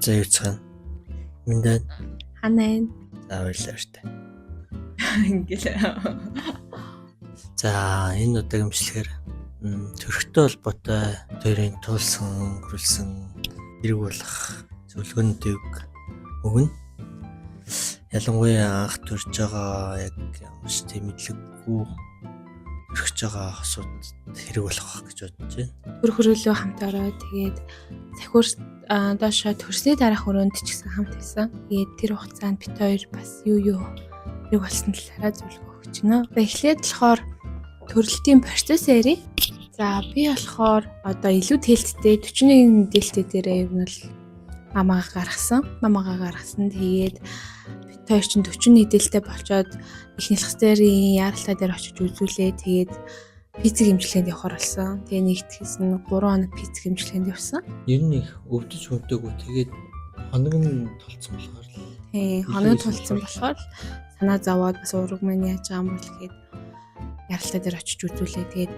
За юу цаана. Миндээ Ханаа. за баярлалаа штэ. Ингээл. За энэ удаагийн бичлэгээр төрхтэй холбоотой төрийн туулсан, хөрөлсөн хэрэг болох зөвлөгөөнүүдийг өгнө. Ялангуяа анх төрж байгаа яг маш тийм мэдлэггүй төрж байгаа хосууд хэрэг болох гэж бодож байна. Төр хөрөлөө хамт ороод тэгээд сахиур доошоо төрсний дараах өрөөнд ч гэсэн хамт байсан. Тэгээд тэр хугацаанд бит хоёр бас юу хэрэг болсон талаараа зөвлөгөө өгч байна. Эхлээд болохоор төрөлтийн процесс ярив. За би болохоор одоо илүү тээлттэй 41 мэдээлэлтэй дээрээ ер нь бол мамаагаа гаргасан. Тэгээд бит хоёр чинь 40 мэдээлэлтэй болчоод ихний лагстерийн яаралтай дээр очиж үзүүлээ. Тэгээд физик хэмжлэгэнд явахаар болсон. Тэгээ нэгтгэс нь 3 хоног физик хэмжлэгэнд явсан. Ер нь их өвдөж хөвдөөгүй тэгээд хоног нь толцсон болохоор хоног тулцсан болохоор санаа зовоод бас ураг маань яаж байгаа юм бол гэхэд яралтай дээр очиж үзүүлээ. Тэгээд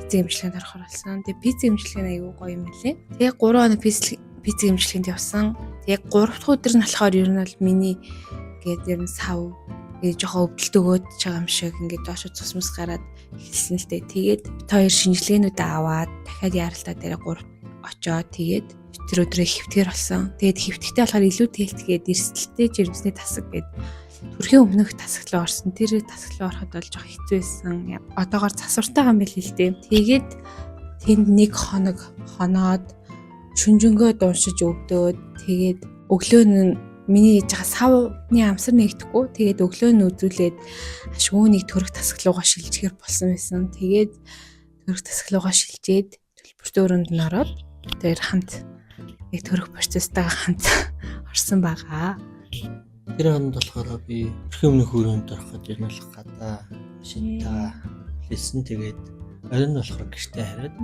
физик хэмжлэгэнд орохоор болсон. Тэгээд физик хэмжлэг нь аюу гоё юм лээ. Тэгээд 3 хоног физик хэмжлэгэнд явсан. Тэгээд 3 дахь өдөр нь болохоор ер нь бол миний гээд ер нь сав жоохон өвдөлт өгөөд байгаа юм шиг ингээд доош цусмас гараад эхэлсэн л дээ. Тэгээд бид хоёр шинжилгээнүүд аваад дахиад яаралтай дээр 3 очоод тэгээд тэр өдрөө хэвтгэр болсон. Тэгээд хэвтгэхдээ болохоор илүү тээлтгээд эрсдэлтэй жирэмсний тасаг гээд төрхийн өмнөх тасаглаа орсон. Тэр тасаглаа ороход бол жоох хэцүү байсан. Одоогоор засвартай юм байл л дээ. Тэгээд тэнд 1 хоног хоноод шүнжэнгөө дуушиж өвдөөд тэгээд өглөө нь миний яж байгаа савны амсар нэгдэхгүй. Тэгээд өглөө нь үзүүлээд ашгүйнийг төрөх тасаглуугаа шилжихэр болсон байсан. Тэгээд төрөх тасаглуугаа шилжээд төлбөртөө өрөөнд нь ороод тэр хамт яг төрөх процесстайгаа хамт орсон байгаа. тэр хонд болохоор би төрхийн өмнөх өрөөнд ороход ер нь бол гадаа машинтаа хэлсэн. Тэгээд оройн болохоор гэртээ хараад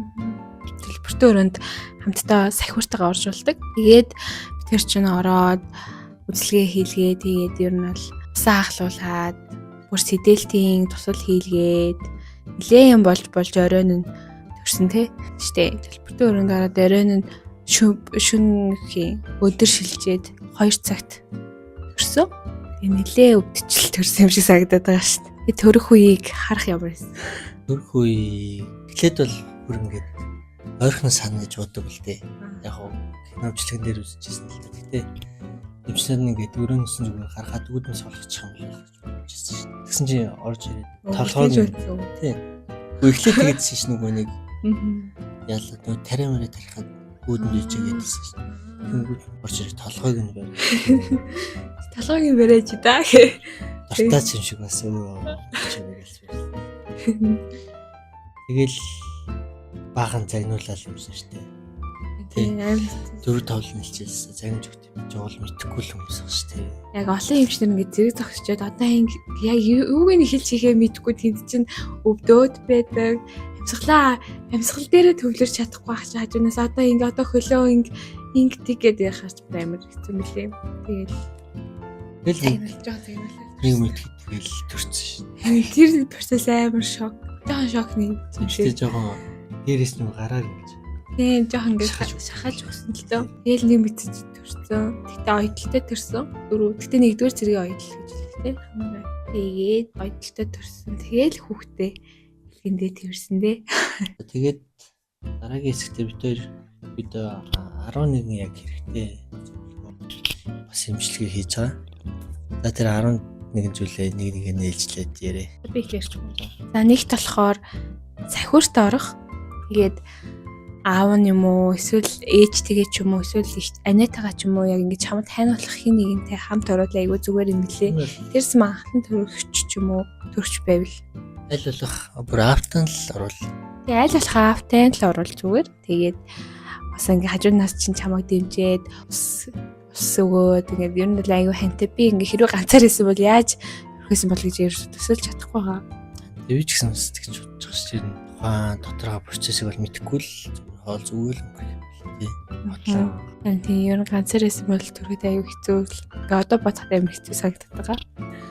төлбөртөө өрөөнд хамтдаа сахиуртайгаа оржуулдаг. Тэгээд тэр чинь ороод үзлэгээ хийлгээ. Тэгээд ер нь бол усаа ахлуулаад бүр сэдэлтийн тусал хийлгээд нэлээд юм болж оройн нь төрсөн те. Штэ төлбөртөө өрөөнд ороод оройн нь шүнхийн өдөр шилжээд 2 цагт төрсөн. Тэгээд нэлээд өвдчил төрсөн юм шиг санагдаад байгаа штэ. Тэгээд төрөх үеийг харах ямар байсан. төрөх үе эхлээд бол бүр ингээд ойрхон сан гэж боддог л дээ. Яг хоо киновчлэгэн дээр үзчихсэн л дээ. Гэтэ эмчнэр нэгээд өрөөнөөс нь зүгээр харахад үүднээс олгочих юм бол гэж бодчихсон шүү дээ. Тэгсэн чинь орж ирээд толгойг тийм. Эхлээд тэгээдсэн ш нөгөө нэг яалаа нөгөө тариамаараа тарихад үүдэнд ичээгээдсэн ш. Тэнгүүд орж ирээд толгойг нь барь. Толгойг нь барьж даа. Дуртаач юм шиг бас өө ичээгээл. Тэгэл баахан загнуулаад юмсан штэ. Тийм. 4-5 нэлчээсэн. Загнаж өгт юм. Жоол мэдхгүй л хүмүүс баг штэ. Яг олон эмчнэр ингэ зэрэг зогсчоод одоо яг юуг нь хэлж хийхээ мэдхгүй тэнд чинь өвдөөд байдаг. Амьсгал дээрээ төвлөрч чадахгүй ах чи хажуунаас одоо хөлөө тийг гэдэг яхаач амар хэцүү мөлий. Тэгэл нэг мэдхэд тэгэл төрсөн шин. Тэр процесс амар шок. Жохон шокны юм шиг. Жохон дээрээс нь гараар ингэж. Тийм жохон ингэж шахаж өгсөн л дөө. Тэгэл нэг мэдчих төрсөн. Тэгтээ оёдолтой төрсөн. Тэгтээ нэгдүгээр зэргийн оёдол гэж хэлдэг тийм. Тэгээд оёдолтой төрсөн. Тэгэл хүүхдээ хэлгэндээ тэрсэн дээ. Тэгээд дараагийн хэсэгтээ бид 11 яг хэрэгтэй бас имчилгээ хийж байгаа. За тэр 11 зүйлээ нэг нээлжлээд ярэ. Би хэлж байна. За нэгт болохоор сахиурт орох. Тэгээд аав нь юм уу эсвэл ээжтэйгээ ч юм уу эсвэл аниатайгаа ч юм уу яг ингэж хамт хайнуулах хин нэгэнтэй хамт ороод айгүй зүгээр юм лээ. Тэрс махан төрөгч ч юм уу төрч байвал аль болох бүр автан л оруул. Тэгээ аль болох автан л оруул зүгээр. Тэгээд бас ингээ хажуунаас чинь чамайг дэмжээд ус өгөөд ингээ ер нь айгүй хантай би ингээ хэрвээ ганцаар исэн бол яаж өрхөсөн бол гэж төсөөлж чадахгүй байгаа. Тэвч гэсэн сэтгэж бодож байгаа шүү дээ. Тухайн дотороо процессыг бол мэдэхгүй л хоол зүгээр л бодлоо. Тийм ер нь ганцаар исэн бол төрөхөд айгүй хэцүү л. Ингээ одоо бодоход амар хэцүү санагдаад байгаа.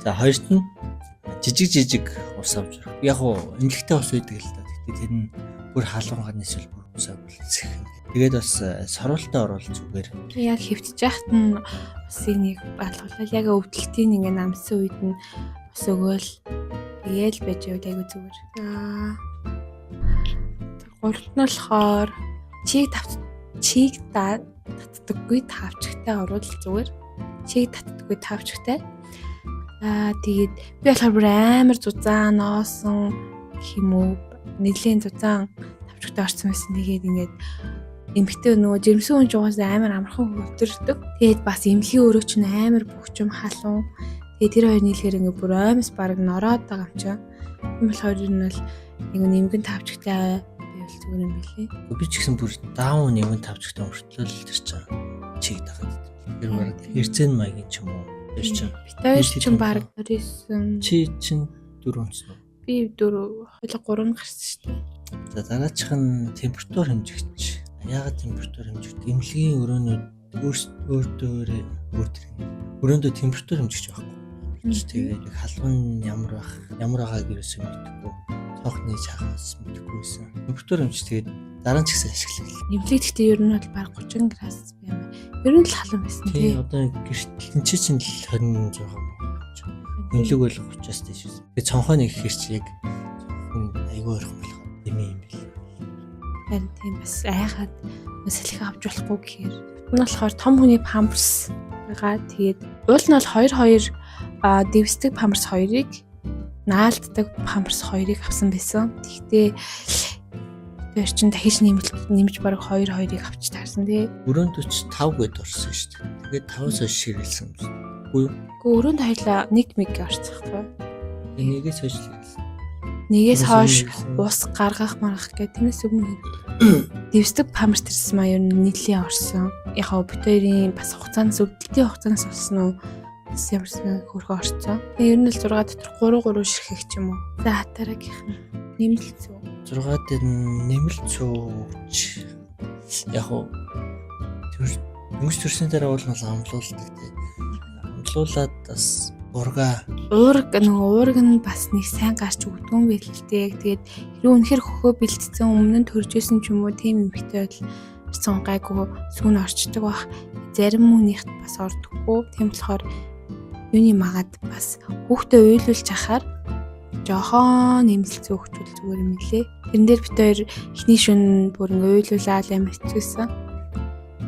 За хоёрт нь жижиг ус авч ирэх. Яг уу эмнэлэгтэй ус байдаг л да. Тэгтээ тэр нь бүр халуун гадны эсвэл бүр ус авбал зэх. Тэгээд бас соролтоо оруулах зүгээр. Яг хэвтэж яхад нь бас энийг алгуулаад яг өвдөлтийн ингээ намсан үед нь бас өгөөл тэгээл байж байвал айгүй зүгээр. За гуравт нь болохоор чийг татдаггүй тавчигтай оруул зүгээр. Чийг татдаггүй тавчигтай. Тэгээд би болохоор бүр амар зузаан ноосон хэмүү нэлийн зузаан тавчигтай орсон байсан. Тэгээд ингээд эмхтэй нөгөө жирэмсэн хүн жугаас амар амархан хөвдөрдөг. Тэгээд бас эмхийн өрөө чинь амар бөхчөм халуун. Тэгээд тэр хоёр нийлэхээр ингээд бүр оймс баг нороод байгаа юм чинь. Тийм болохоор энэ бол нэг нэмгэн тавчигтай байвал зүгээр юм билий. Би ч гэсэн бүр даун нэмгэн тавчигтай өртлөл тэр чинь чиг тахад. Тэр баг эрзэн маягийн ч юм уу. Тэр чинь. Битээр чинь баг 29. Чи чинь 4 онцсон уу? Би 4 3 гарсан шүү дээ. За дараачих нь температур хэмжигч. Яагаад температур хэмжигч? Эмнэлгийн өрөөнүүд өрөөндөө температур хэмжигч байхгүй. Тэгээд халуун ямар байгааг ерөөсөө мэдэхгүй. Цонхны чахаас мэдэхгүйсэн. Температур хэмжигч тэгээд дараа нь ч гэсэн ашиглав. Эмнэлэг гэхдээ ер нь бол баг 30 градус байм. Ер нь л халуун байсан тий. Одоо гэртэл чинь л 20 жоохон. Эмнэлэг бол 30-аас дээш байсан. Тэгээд цонхоо нэг ихэр чи яг айгүй ойрхон болох юм юм бэл. Харин тийм бас айхаад салхи авч болохгүй гэхээр. Энэ болохоор том хүний памперс байгаа. Тэгээд уул нь бол 2 дэвсдэг памперс 2-ыг наалддаг памперс 2-ыг авсан байсан. Тэгтээ тэр чин дахиж нэмж бараг 2-2-ыг авч таарсан тий. Өрөөнд 45 гээд орсон шүү дээ. Тэгээд 5-аас хойш ширэлсэн юм. Үгүй юу? Гэхдээ өрөөнд хоёлаа 1 мэг орцох гоо. Нэгээс хойш ширэлсэн. Нэгээс хойш ус гаргах маргах гэх тиймээс өмнө дэвсдэг памперс тэрсэн маа ер нь нийтлээ орсон. Яг битэрийн бас хугацаанаас өвдөлтийн хугацаанаас болсон уу? Бас ямарсан хөрхөө орсон. Тэгээ ер нь л 6 дотор 3 ширхэх ч юм уу. За дараагийнх нь нэмэлцүү. 6 дээр нэмэлцүүч. Яг дөнгөж төрсний дараа бол амлуулдаг тий. Амлуулаад бас уураг нь бас нэг сайн гарч өгдгөн байлээ. Тэгээд хэрвээ үнэхээр хөхөө бэлдсэн өмнө нь төржсэн ч юм уу тийм эмхтэй бол орсон гайгүй сүүн орчдөг бах. Зарим хүнийхт бас ордоггүй. Тийм болохоор юуны магаад бас хүүхдээ уйлуулж ахаар жохон нэмэлцүү өгчүүл зүгээр юм лээ. Тэрэн дээр бид хоёр эхний шөнө бүр ингээ уйлуулаад амар хэцүүсэн.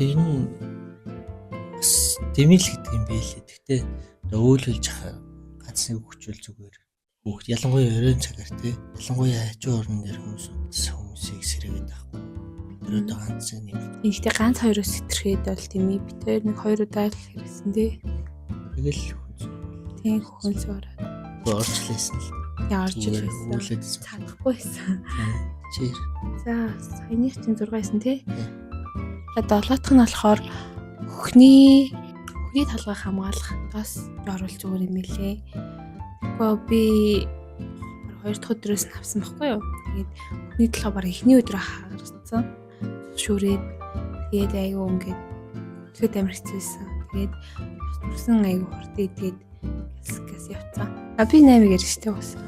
Энэ бас дэмэл гэдэг юм байлээ. Гэхдээ өөлүүлж ахаа ганц нэг өгчүүл зүгээр. Хүүхд ялангуяа оройн цагаар тий. Ялангуяа хажуу орон дээр хүмүүсийг сэргээд авахгүй. Тэрөөдөө ганц нэг. Ихтэй ганц хоёроос сэтрэхэд бол тийм ээ. Бид хоёр нэг 2 удаа л хэрэгсэн тий. Тэгэл тийм хөнс ороод. Орчлээсэн л. Яарч ирсэн. Үүлээдсэн. Чадахгүйсэн. Чир. За саяных чинь 6 байсан тий. Долоотх нь болохоор хөхний талгаа хамгаалахаас оруулж зүгээр юм лээ. Гэхдээ би 2 дахь өдрөөс нь авсан байхгүй юу. Тэгээд хөхний талгаа баг эхний өдрөө хагарсан. Шүүрээд тэгээд айгүй ингээд тэгээд амар хэцүүсэн. Тэгээд төрсөн айгүй хурд идэгээд гэс явцсан. Би 8-ыг ярьжтэй болсон.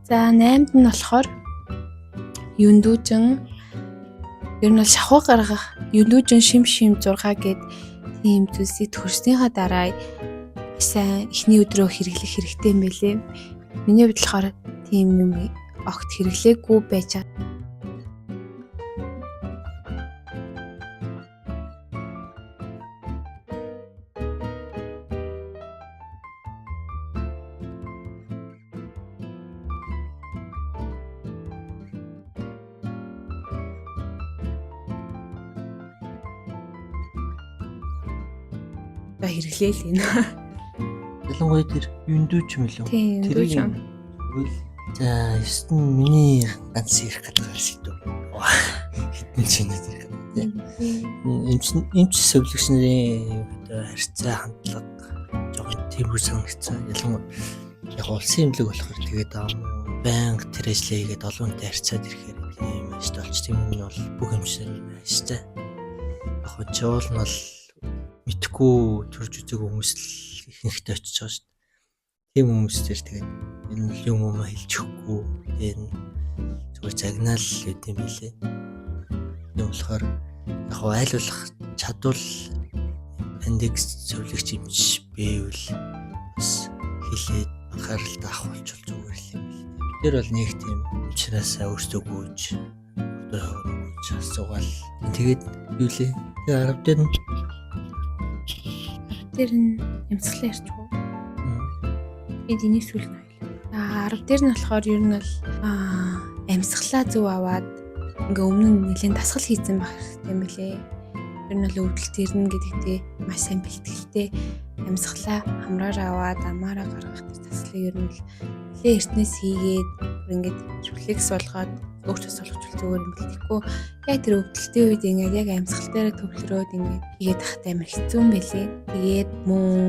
За 8-д нь болохоор юндүүжин ер нь шахуу гаргах юндүүжин шим 6 гээд тийм зүйлсийг төрснийхаа дараа сайн эхний өдрөө хэрэглэх хэрэгтэй юм байлээ. Миний хувьд болохоор тийм юм огт хэрэглээгүй байж байгаа. Хэрэглэе л энэ. Ялангуяа тэр юндүүч юм лөө. Тэрийг за ёстон миний ганц ирэх гэдэг шийдв. Хитэн чинээ ирэх. Эмч сувлагч нарын харьцаа хандлага жоохон тиймэр санагдсан. Ялангуяа яг улсын эмнэлэг болохоор тэгээд банк тэр ажлаа хийгээд олонтой харьцаад ирэхээр тийм ажил болж тийм нь бол бүх эмчнэр ажтай. Яг чиул нь бол мэдхгүй төрж үзэг хүмүүс л ихэнхдээ очиж байгаа шүү дээ. Тийм хүмүүс төр тэгээд энэ юм хэлж өгөхгүй. Тэгээд зүгээр загнаал гэдэг юм билээ. юм болохоор яг айлуулах чадвал аппендикс зөвлөгч юмч байвал бас хэлээд анхааралтай авахулчвал зүгээр л юм л. Бид нар бол нэг тийм учраас өөрсдөө гүйж өөртөө асуугаал. Тэгээд юу лээ? Тэгээ арав дээр нь эмсгэлээ ярьчихв. Бид энийг сүүл нь хоёлаа. 10 дээр нь болохоор ер нь бол амьсгалаа зөв аваад ингээ өмнө нь нэлээд дасгал хийсэн байх хэрэгтэй юм билээ. Ер нь бол өвдөлт ирнэ гэдэгтээ маш сайн бэлтгэлтэй амьсгалаа хамраар аваад амаараа гаргах тэр дасгалыг ер нь л нэлээд эртнээс хийгээд ингээд рефлекс болгоод өөртөө солихчул зүгээр юм бэлтгэхгүй. Яг тэр өвдөлтийн үед ингээд яг амьсгал дээр төвлөрөөд ингээд хийгээд тахтай амар хэцүү юм байлээ. Тэгээд мөн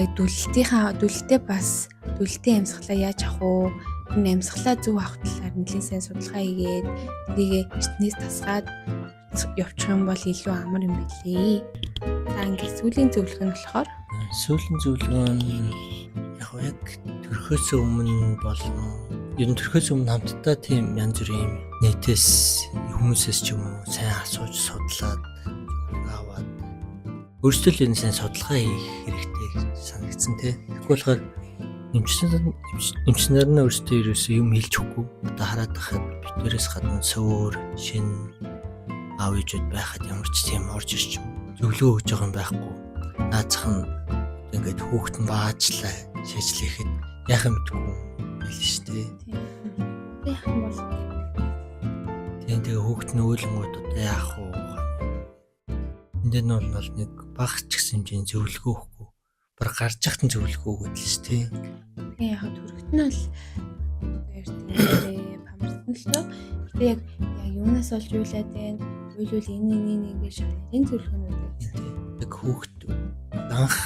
яг дүлэлтээ бас дүлэлтийн амьсгалаа яаж авах вэ? Энэ амьсгалаа зөв авах талаар нэлээд сайн судалгаа хийгээд тэрийг эртнээс тасгаад явуучих юм бол илүү амар юм билээ. За ингээд сүүлийн зөвлөгөө нь болохоор сүүлийн зөвлөгөө нь яг төрхөөс өмнө болно. Ер нь төрхөөс өмнө хамтдаа тийм янз бүрийн нийтээс хүмүүсээс ч юм уу сайн асууж судлаад аваад өөрсдөө л энэ сайн судалгаа хийх хэрэгтэй санагдсан тий. Тэгэхгүй болохоор эмчнэр нь өөрсдөө ерөөсөө юм хэлж өгөхгүй. Одоо хараад байхад биднээс гадна суур, шин аав ээжүүд байхад ямар ч тийм орж ирч зөвлөгөө өгж байгаа юм байхгүй. Наацх нь ингээд хүүхэд нь баачлаа шийдлэхэд яхаа мэдгүй байл шүү дээ. яах юм бол тэгээ хүүхэд нь өөлөнгүүд одоо яах вэ? Энд нь бол нэг багч гэсэн хэмжээний зөвлөгөө өгөхгүй. Бар гарч яхад нь зөвлөгөө өгöd л шүү дээ. тэгээ яг төрөхт нь бол эртнээ памперсан л тоо. Гэтэ яг юунаас олж үйлээд байна? Үйлүүл энэ ингэ шалгарын зөвлөгөөнүүд яг хүүхэд анх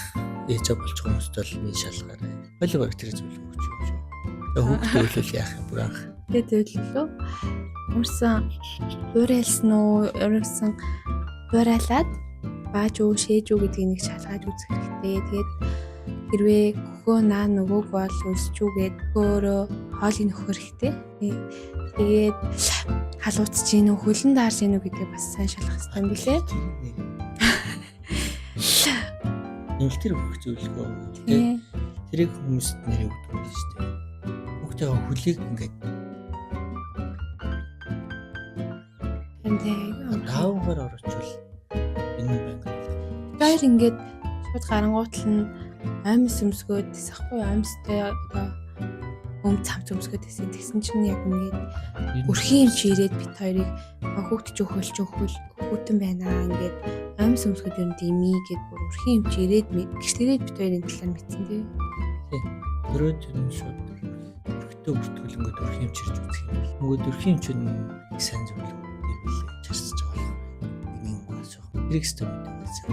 ээж болж байгаа хүмүүст бол нэг шалгаарай. Хойлоо баг тэр зөвлөгөө өгч юм шүү. Тэгээ хүүхэд үйлүүл яах юм бүр анх. тэгээ зөвлөлөө урсан уурайлсан уу? Уурсан уурайлаад бааж уу шээж үү гэдгийг нэг шалгаж үзэх хэрэгтэй. Тэгээд хэрвээ хөхөө наа нөгөөг бол өлсчүүгээд өөрөө хоолыг нөхөр хэрэгтэй. Тэгээд халууцж гин үү хөлн даарж гин үү гэдгийг бас сайн шалгах хэрэгтэй юм билээ. Нэг тэр бүх зөвлөгөө. Тэгээд тэрийг хүмүүст нэрээ өгдөг юм шүү дээ. Хүүхдээ хөлийг ингээд даавгаар орочвол энэ байна. Тэр ингээд шууд гарангуутал нь амьс өмсгөөд тасахгүй амьстай одоо цамц өмсгөөд тэгсэн чинь яг ингээд өрхийн юм чи ирээд бит хоёрыг хүүхд ч хүүтэн байна ингээд амьс өмсгөөд юм димий гэд бүр өрхийн юм чи ирээд гिचлээд бит хоёрын талаар мэдсэн тий. Төрөөд юм шууд өрхтөө бүртгүүлэнгөд өрхийн юм чирж үзэх юм. Нөгөө өрхийн юм чинь сайн зөвлөгөө чарсаж байгаа. Энийг асуух. Хэрэгстэй мэдээсэн.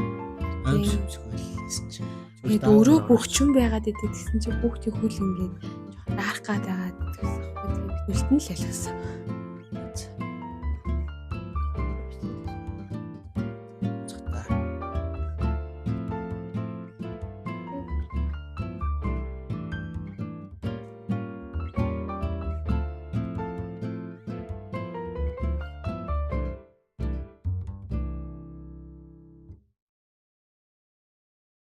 Амьс өмсгөөл гэсэн чинь. Тэгээд өөрөө хөгчөн байгаад идэв гэсэн чинь хүүхдийн хөл ингээд жоох даах гад байгаа гэсэн юм. Тэгээд битүүлтэн л ялгсан.